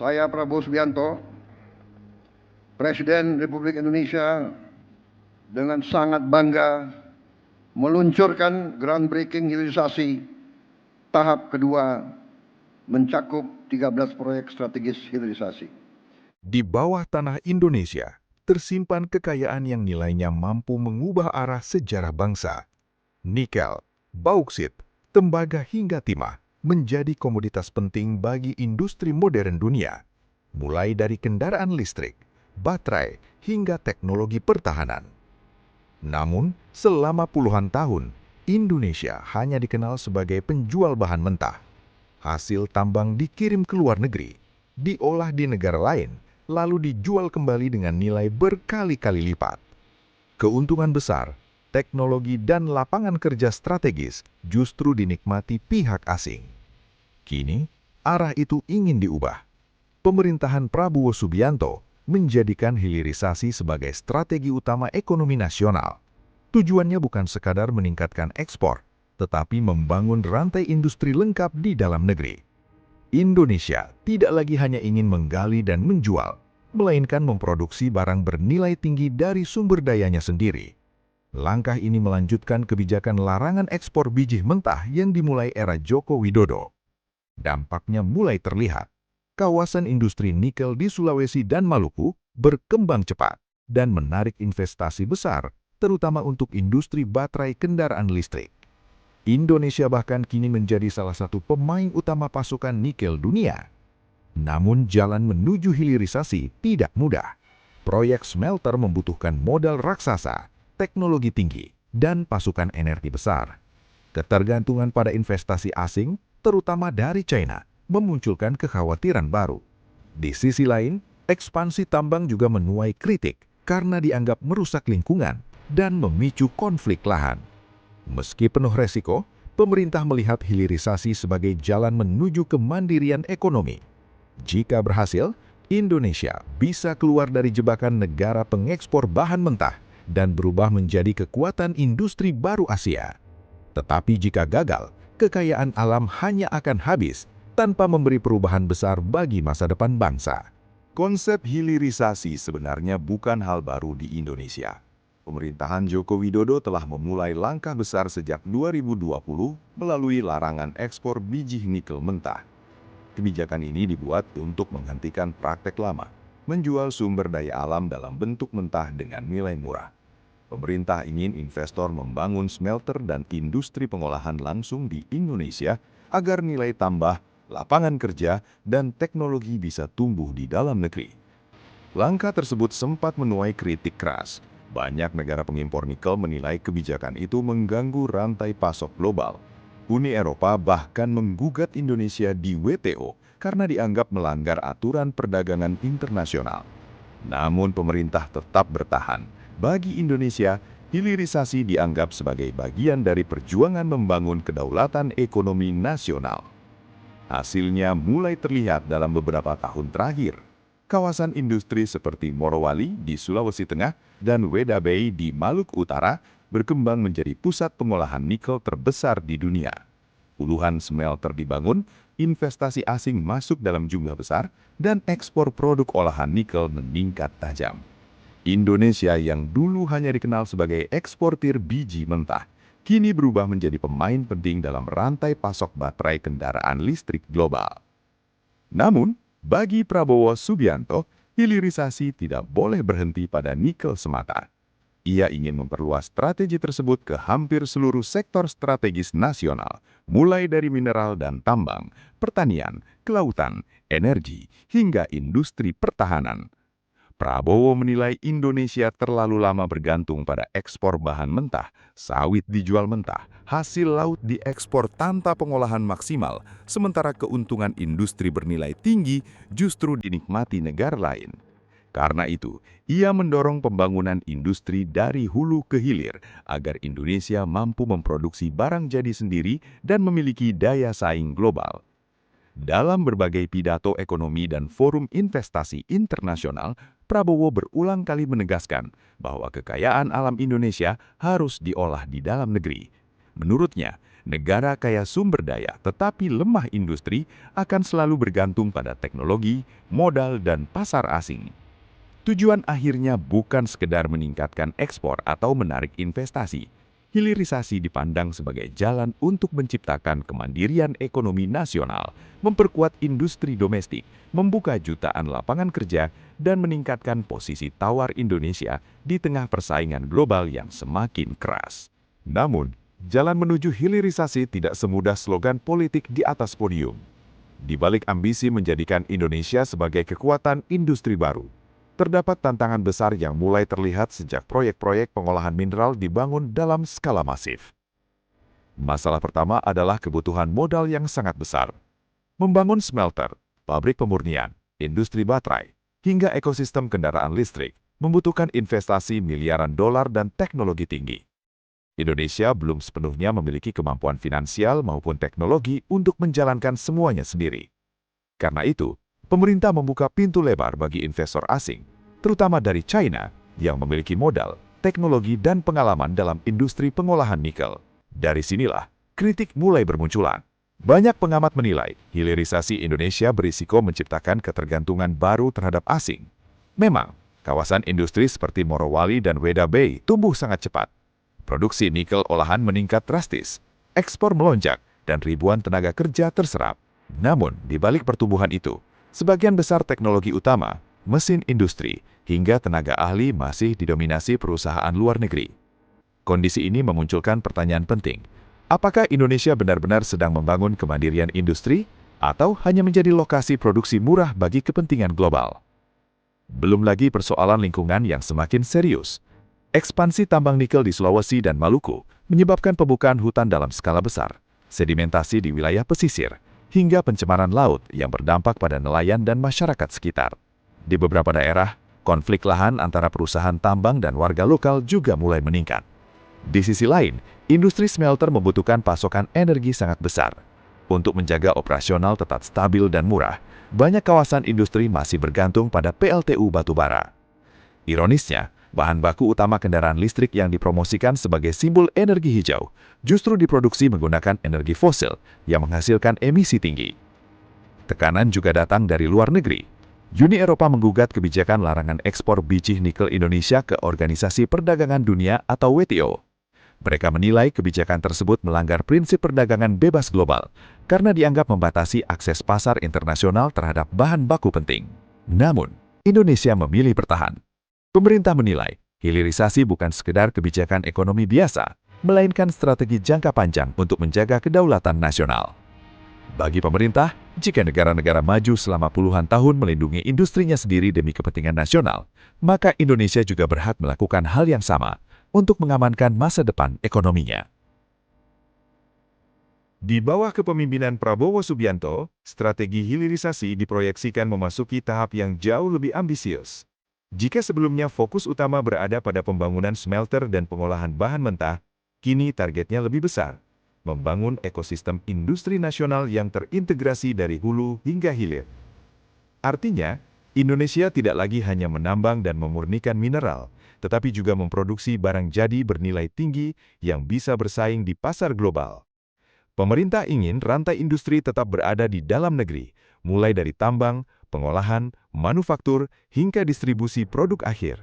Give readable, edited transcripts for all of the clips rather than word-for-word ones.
Saya Prabowo Subianto, Presiden Republik Indonesia, dengan sangat bangga meluncurkan groundbreaking hilirisasi tahap kedua mencakup 13 proyek strategis hilirisasi. Di bawah tanah Indonesia, tersimpan kekayaan yang nilainya mampu mengubah arah sejarah bangsa. Nikel, bauksit, tembaga hingga timah menjadi komoditas penting bagi industri modern dunia, mulai dari kendaraan listrik, baterai, hingga teknologi pertahanan. Namun, selama puluhan tahun, Indonesia hanya dikenal sebagai penjual bahan mentah. Hasil tambang dikirim ke luar negeri, diolah di negara lain, lalu dijual kembali dengan nilai berkali-kali lipat. Keuntungan besar, teknologi dan lapangan kerja strategis justru dinikmati pihak asing. Kini, arah itu ingin diubah. Pemerintahan Prabowo Subianto menjadikan hilirisasi sebagai strategi utama ekonomi nasional. Tujuannya bukan sekadar meningkatkan ekspor, tetapi membangun rantai industri lengkap di dalam negeri. Indonesia tidak lagi hanya ingin menggali dan menjual, melainkan memproduksi barang bernilai tinggi dari sumber dayanya sendiri. Langkah ini melanjutkan kebijakan larangan ekspor biji mentah yang dimulai era Joko Widodo. Dampaknya mulai terlihat. Kawasan industri nikel di Sulawesi dan Maluku berkembang cepat dan menarik investasi besar, terutama untuk industri baterai kendaraan listrik. Indonesia bahkan kini menjadi salah satu pemain utama pasokan nikel dunia. Namun jalan menuju hilirisasi tidak mudah. Proyek smelter membutuhkan modal raksasa, teknologi tinggi, dan pasukan energi besar. Ketergantungan pada investasi asing, terutama dari China, memunculkan kekhawatiran baru. Di sisi lain, ekspansi tambang juga menuai kritik karena dianggap merusak lingkungan dan memicu konflik lahan. Meski penuh resiko, pemerintah melihat hilirisasi sebagai jalan menuju kemandirian ekonomi. Jika berhasil, Indonesia bisa keluar dari jebakan negara pengekspor bahan mentah dan berubah menjadi kekuatan industri baru Asia. Tetapi jika gagal, kekayaan alam hanya akan habis tanpa memberi perubahan besar bagi masa depan bangsa. Konsep hilirisasi sebenarnya bukan hal baru di Indonesia. Pemerintahan Joko Widodo telah memulai langkah besar sejak 2020 melalui larangan ekspor biji nikel mentah. Kebijakan ini dibuat untuk menghentikan praktek lama, menjual sumber daya alam dalam bentuk mentah dengan nilai murah. Pemerintah ingin investor membangun smelter dan industri pengolahan langsung di Indonesia agar nilai tambah, lapangan kerja, dan teknologi bisa tumbuh di dalam negeri. Langkah tersebut sempat menuai kritik keras. Banyak negara pengimpor nikel menilai kebijakan itu mengganggu rantai pasok global. Uni Eropa bahkan menggugat Indonesia di WTO karena dianggap melanggar aturan perdagangan internasional. Namun pemerintah tetap bertahan. Bagi Indonesia, hilirisasi dianggap sebagai bagian dari perjuangan membangun kedaulatan ekonomi nasional. Hasilnya mulai terlihat dalam beberapa tahun terakhir. Kawasan industri seperti Morowali di Sulawesi Tengah dan Weda Bay di Maluku Utara berkembang menjadi pusat pengolahan nikel terbesar di dunia. Puluhan smelter dibangun, investasi asing masuk dalam jumlah besar, dan ekspor produk olahan nikel meningkat tajam. Indonesia yang dulu hanya dikenal sebagai eksportir biji mentah, kini berubah menjadi pemain penting dalam rantai pasok baterai kendaraan listrik global. Namun, bagi Prabowo Subianto, hilirisasi tidak boleh berhenti pada nikel semata. Ia ingin memperluas strategi tersebut ke hampir seluruh sektor strategis nasional, mulai dari mineral dan tambang, pertanian, kelautan, energi, hingga industri pertahanan. Prabowo menilai Indonesia terlalu lama bergantung pada ekspor bahan mentah, sawit dijual mentah, hasil laut diekspor tanpa pengolahan maksimal, sementara keuntungan industri bernilai tinggi justru dinikmati negara lain. Karena itu, ia mendorong pembangunan industri dari hulu ke hilir agar Indonesia mampu memproduksi barang jadi sendiri dan memiliki daya saing global. Dalam berbagai pidato ekonomi dan forum investasi internasional, Prabowo berulang kali menegaskan bahwa kekayaan alam Indonesia harus diolah di dalam negeri. Menurutnya, negara kaya sumber daya tetapi lemah industri akan selalu bergantung pada teknologi, modal, dan pasar asing. Tujuan akhirnya bukan sekedar meningkatkan ekspor atau menarik investasi. Hilirisasi dipandang sebagai jalan untuk menciptakan kemandirian ekonomi nasional, memperkuat industri domestik, membuka jutaan lapangan kerja, dan meningkatkan posisi tawar Indonesia di tengah persaingan global yang semakin keras. Namun, jalan menuju hilirisasi tidak semudah slogan politik di atas podium. Di balik ambisi menjadikan Indonesia sebagai kekuatan industri baru, terdapat tantangan besar yang mulai terlihat sejak proyek-proyek pengolahan mineral dibangun dalam skala masif. Masalah pertama adalah kebutuhan modal yang sangat besar. Membangun smelter, pabrik pemurnian, industri baterai, hingga ekosistem kendaraan listrik membutuhkan investasi miliaran dolar dan teknologi tinggi. Indonesia belum sepenuhnya memiliki kemampuan finansial maupun teknologi untuk menjalankan semuanya sendiri. Karena itu, pemerintah membuka pintu lebar bagi investor asing, terutama dari China, yang memiliki modal, teknologi, dan pengalaman dalam industri pengolahan nikel. Dari sinilah, kritik mulai bermunculan. Banyak pengamat menilai, hilirisasi Indonesia berisiko menciptakan ketergantungan baru terhadap asing. Memang, kawasan industri seperti Morowali dan Weda Bay tumbuh sangat cepat. Produksi nikel olahan meningkat drastis, ekspor melonjak, dan ribuan tenaga kerja terserap. Namun, di balik pertumbuhan itu, sebagian besar teknologi utama, mesin industri, hingga tenaga ahli masih didominasi perusahaan luar negeri. Kondisi ini memunculkan pertanyaan penting. Apakah Indonesia benar-benar sedang membangun kemandirian industri, atau hanya menjadi lokasi produksi murah bagi kepentingan global? Belum lagi persoalan lingkungan yang semakin serius. Ekspansi tambang nikel di Sulawesi dan Maluku menyebabkan pembukaan hutan dalam skala besar, sedimentasi di wilayah pesisir, hingga pencemaran laut yang berdampak pada nelayan dan masyarakat sekitar. Di beberapa daerah, konflik lahan antara perusahaan tambang dan warga lokal juga mulai meningkat. Di sisi lain, industri smelter membutuhkan pasokan energi sangat besar. Untuk menjaga operasional tetap stabil dan murah, banyak kawasan industri masih bergantung pada PLTU batubara. Ironisnya, bahan baku utama kendaraan listrik yang dipromosikan sebagai simbol energi hijau justru diproduksi menggunakan energi fosil yang menghasilkan emisi tinggi. Tekanan juga datang dari luar negeri. Uni Eropa menggugat kebijakan larangan ekspor biji nikel Indonesia ke Organisasi Perdagangan Dunia atau WTO. Mereka menilai kebijakan tersebut melanggar prinsip perdagangan bebas global karena dianggap membatasi akses pasar internasional terhadap bahan baku penting. Namun, Indonesia memilih bertahan. Pemerintah menilai, hilirisasi bukan sekedar kebijakan ekonomi biasa, melainkan strategi jangka panjang untuk menjaga kedaulatan nasional. Bagi pemerintah, jika negara-negara maju selama puluhan tahun melindungi industrinya sendiri demi kepentingan nasional, maka Indonesia juga berhak melakukan hal yang sama untuk mengamankan masa depan ekonominya. Di bawah kepemimpinan Prabowo Subianto, strategi hilirisasi diproyeksikan memasuki tahap yang jauh lebih ambisius. Jika sebelumnya fokus utama berada pada pembangunan smelter dan pengolahan bahan mentah, kini targetnya lebih besar, membangun ekosistem industri nasional yang terintegrasi dari hulu hingga hilir. Artinya, Indonesia tidak lagi hanya menambang dan memurnikan mineral, tetapi juga memproduksi barang jadi bernilai tinggi yang bisa bersaing di pasar global. Pemerintah ingin rantai industri tetap berada di dalam negeri, mulai dari tambang, pengolahan, manufaktur, hingga distribusi produk akhir.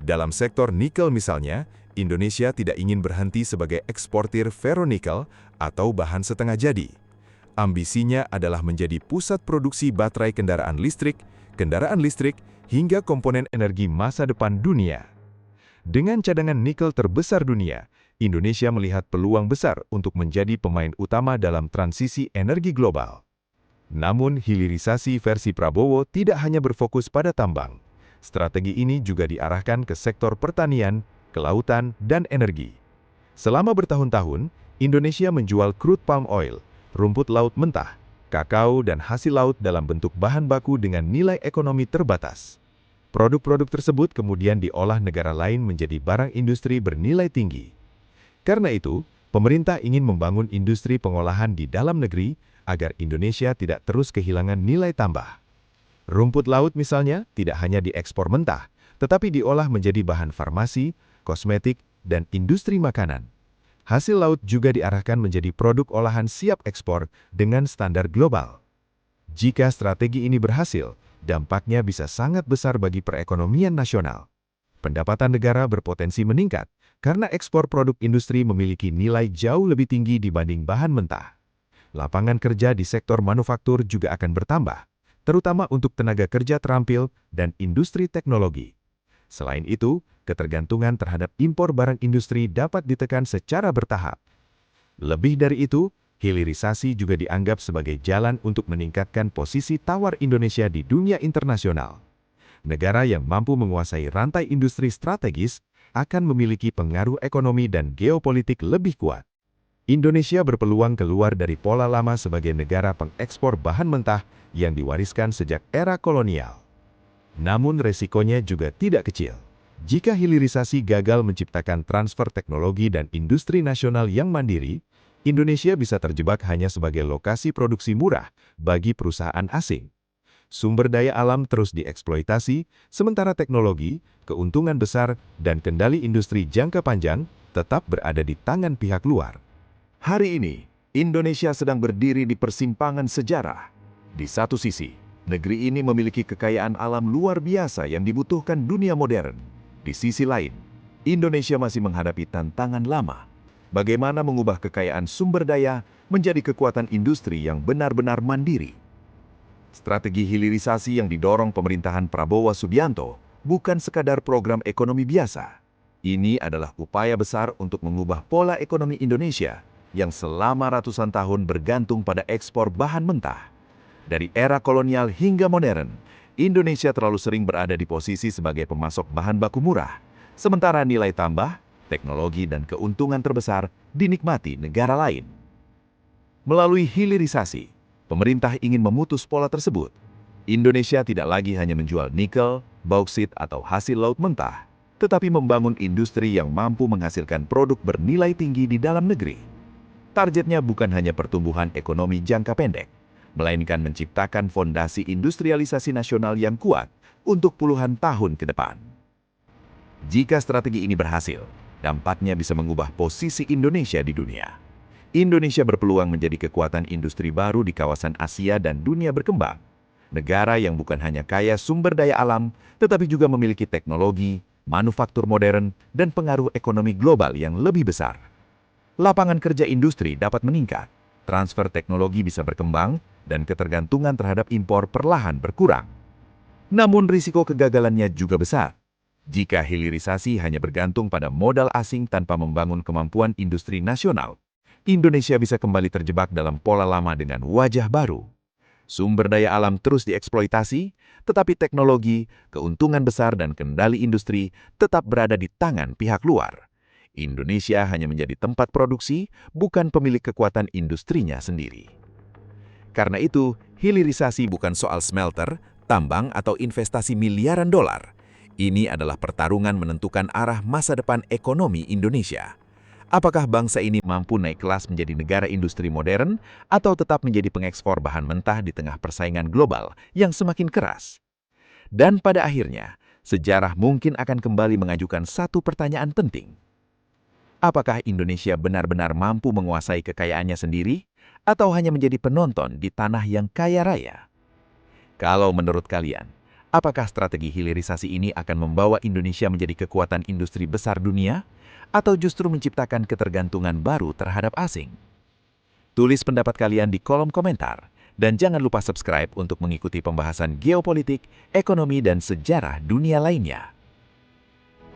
Dalam sektor nikel misalnya, Indonesia tidak ingin berhenti sebagai eksportir ferronikel atau bahan setengah jadi. Ambisinya adalah menjadi pusat produksi baterai kendaraan listrik, hingga komponen energi masa depan dunia. Dengan cadangan nikel terbesar dunia, Indonesia melihat peluang besar untuk menjadi pemain utama dalam transisi energi global. Namun, hilirisasi versi Prabowo tidak hanya berfokus pada tambang. Strategi ini juga diarahkan ke sektor pertanian, kelautan, dan energi. Selama bertahun-tahun, Indonesia menjual crude palm oil, rumput laut mentah, kakao, dan hasil laut dalam bentuk bahan baku dengan nilai ekonomi terbatas. Produk-produk tersebut kemudian diolah negara lain menjadi barang industri bernilai tinggi. Karena itu, pemerintah ingin membangun industri pengolahan di dalam negeri agar Indonesia tidak terus kehilangan nilai tambah. Rumput laut misalnya tidak hanya diekspor mentah, tetapi diolah menjadi bahan farmasi, kosmetik, dan industri makanan. Hasil laut juga diarahkan menjadi produk olahan siap ekspor dengan standar global. Jika strategi ini berhasil, dampaknya bisa sangat besar bagi perekonomian nasional. Pendapatan negara berpotensi meningkat karena ekspor produk industri memiliki nilai jauh lebih tinggi dibanding bahan mentah. Lapangan kerja di sektor manufaktur juga akan bertambah, terutama untuk tenaga kerja terampil dan industri teknologi. Selain itu, ketergantungan terhadap impor barang industri dapat ditekan secara bertahap. Lebih dari itu, hilirisasi juga dianggap sebagai jalan untuk meningkatkan posisi tawar Indonesia di dunia internasional. Negara yang mampu menguasai rantai industri strategis akan memiliki pengaruh ekonomi dan geopolitik lebih kuat. Indonesia berpeluang keluar dari pola lama sebagai negara pengekspor bahan mentah yang diwariskan sejak era kolonial. Namun resikonya juga tidak kecil. Jika hilirisasi gagal menciptakan transfer teknologi dan industri nasional yang mandiri, Indonesia bisa terjebak hanya sebagai lokasi produksi murah bagi perusahaan asing. Sumber daya alam terus dieksploitasi, sementara teknologi, keuntungan besar, dan kendali industri jangka panjang tetap berada di tangan pihak luar. Hari ini, Indonesia sedang berdiri di persimpangan sejarah. Di satu sisi, negeri ini memiliki kekayaan alam luar biasa yang dibutuhkan dunia modern. Di sisi lain, Indonesia masih menghadapi tantangan lama. Bagaimana mengubah kekayaan sumber daya menjadi kekuatan industri yang benar-benar mandiri? Strategi hilirisasi yang didorong pemerintahan Prabowo Subianto bukan sekadar program ekonomi biasa. Ini adalah upaya besar untuk mengubah pola ekonomi Indonesia yang selama ratusan tahun bergantung pada ekspor bahan mentah. Dari era kolonial hingga modern, Indonesia terlalu sering berada di posisi sebagai pemasok bahan baku murah, sementara nilai tambah, teknologi, dan keuntungan terbesar dinikmati negara lain. Melalui hilirisasi, pemerintah ingin memutus pola tersebut. Indonesia tidak lagi hanya menjual nikel, bauksit, atau hasil laut mentah, tetapi membangun industri yang mampu menghasilkan produk bernilai tinggi di dalam negeri. Targetnya bukan hanya pertumbuhan ekonomi jangka pendek, melainkan menciptakan fondasi industrialisasi nasional yang kuat untuk puluhan tahun ke depan. Jika strategi ini berhasil, dampaknya bisa mengubah posisi Indonesia di dunia. Indonesia berpeluang menjadi kekuatan industri baru di kawasan Asia dan dunia berkembang. Negara yang bukan hanya kaya sumber daya alam, tetapi juga memiliki teknologi, manufaktur modern, dan pengaruh ekonomi global yang lebih besar. Lapangan kerja industri dapat meningkat, transfer teknologi bisa berkembang, dan ketergantungan terhadap impor perlahan berkurang. Namun risiko kegagalannya juga besar. Jika hilirisasi hanya bergantung pada modal asing tanpa membangun kemampuan industri nasional, Indonesia bisa kembali terjebak dalam pola lama dengan wajah baru. Sumber daya alam terus dieksploitasi, tetapi teknologi, keuntungan besar, dan kendali industri tetap berada di tangan pihak luar. Indonesia hanya menjadi tempat produksi, bukan pemilik kekuatan industrinya sendiri. Karena itu, hilirisasi bukan soal smelter, tambang, atau investasi miliaran dolar. Ini adalah pertarungan menentukan arah masa depan ekonomi Indonesia. Apakah bangsa ini mampu naik kelas menjadi negara industri modern atau tetap menjadi pengekspor bahan mentah di tengah persaingan global yang semakin keras? Dan pada akhirnya, sejarah mungkin akan kembali mengajukan satu pertanyaan penting. Apakah Indonesia benar-benar mampu menguasai kekayaannya sendiri atau hanya menjadi penonton di tanah yang kaya raya? Kalau menurut kalian, apakah strategi hilirisasi ini akan membawa Indonesia menjadi kekuatan industri besar dunia atau justru menciptakan ketergantungan baru terhadap asing? Tulis pendapat kalian di kolom komentar dan jangan lupa subscribe untuk mengikuti pembahasan geopolitik, ekonomi, dan sejarah dunia lainnya.